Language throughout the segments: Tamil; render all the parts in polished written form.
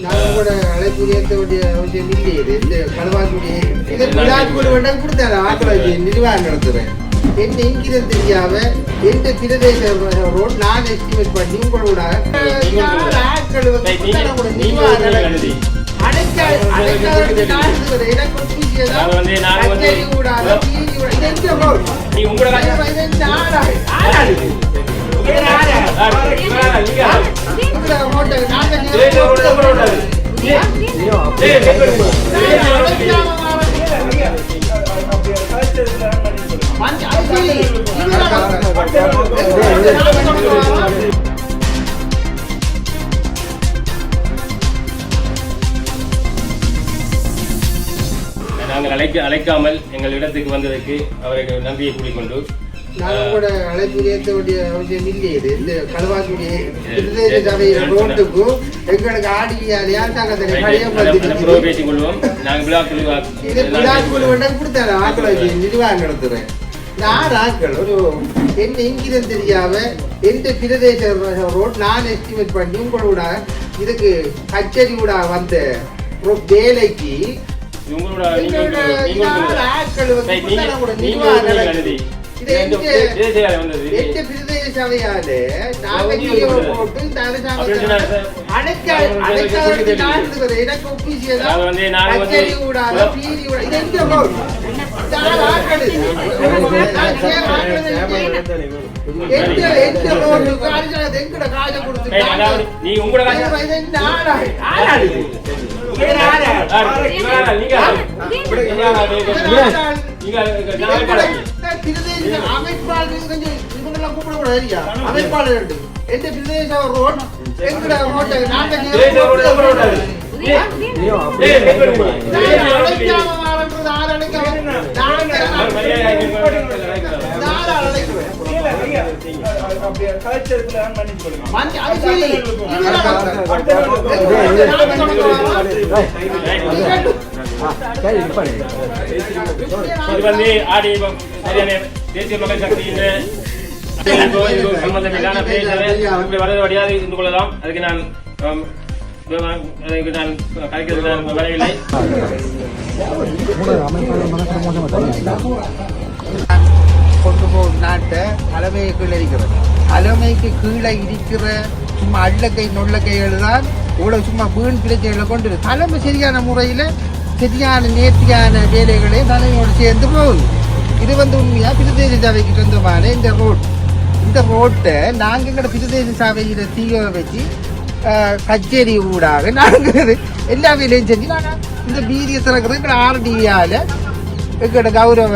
நான் கூட அழைப்பு ஏற்ற வேண்டிய அவசியம் இல்லையே. இந்த கழுவாக்குடி இதை விழாக்குடி வேண்டாம் கொடுத்தாரு ஆக்களை நிர்வாகம் நடத்துறேன். என்ன இங்கிருந்து தெரியாம எந்த பிரதேச ரோட் நான் எஸ்டிமேட் பண்ணி உங்களோட ஆட்கள் நிர்வாகம் நாங்கள் அழைக்காமல் எங்கள் இடத்துக்கு வந்ததற்கு அவருக்கு நன்றியை கூறிக்கொண்டு நாங்கள் கூட அழைப்பு ஏற்ற வேண்டிய அவசியம் இல்லையே. இந்த கழுவாக்குடி பிரதேச சபையில ரோட்டுக்கும் எங்களுக்கு ஆடியாலையா நாங்கள் பேசிக் கொள்வோம். நாங்கள் விழாக்குழு வேண்டாம் கொடுத்தாரு ஆக்களை நிர்வாகம் நடத்துறேன். நான் ஆக்கள் ஒரு என்ன இங்கிருந்து தெரியாம எந்த பிரதேச ரோட் நான் எஸ்டிமேட் பண்ணி உங்களோட இதுக்கு கச்சேரி கூட வந்த வேலைக்கு அமைப்பாளர் எந்த பிரதேச ரோட் எங்கட ரோட்டை தேசிய மக்கள் சக்தியின் சம்பந்தமில்லான வரவடியாக இருந்து கொள்ளலாம். அதுக்கு நான் வரவில்லை. கொண்டு போகும் நாட்டை தலைமையை கீழே இருக்கிறது. தலைமைக்கு கீழே இருக்கிற சும்மா அள்ளக்கை நொல்லக்கைகள் தான் இவ்வளோ சும்மா வீண் பிரச்சனைகளை கொண்டு தலைமை சரியான முறையில் சரியான நேர்த்தியான வேலைகளே தலைமையோடு சேர்ந்து போகுது. இது உண்மையா பிரதேச சபைக்கு சொந்தமான இந்த ரோட்டை நாங்கள் எங்களோட பிரதேச சபையில் தீய வச்சு கச்சேரி ஊடாக நாங்கள் எல்லா வேலையும் செஞ்சு நாங்கள் இந்த வீதியை திறக்கிறது எங்களோட ஆர்டிஆல எங்களோட கௌரவ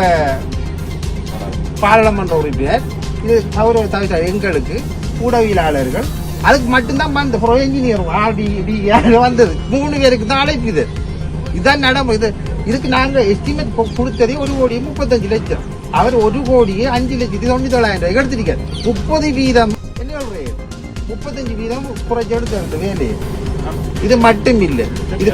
பாராளுமன்ற உறுப்பினர் இது கௌரவ தவிர எங்களுக்கு ஊடகவியலாளர்கள் அதுக்கு மட்டும்தான் வந்த ப்ரோ என்ஜினியர் ஆர்டிஆல வந்தது 3 பேருக்கு தான் அழைப்பு. இதுதான் நடைமுறை. இதுக்கு நாங்கள் எஸ்டிமேட் கொடுத்ததே 1,35,00,000. அவர் 1,05,97,000 எடுத்திருக்காரு. 30% என்ன சொல்றேன் 35% குறைச்சி எடுத்து அந்த வேலையை. இது மட்டும் இல்லை. இது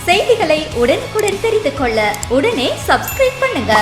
செய்திகளை உடனுக்குடன் தெரிந்து கொள்ள உடனே சப்ஸ்கிரைப் பண்ணுங்க.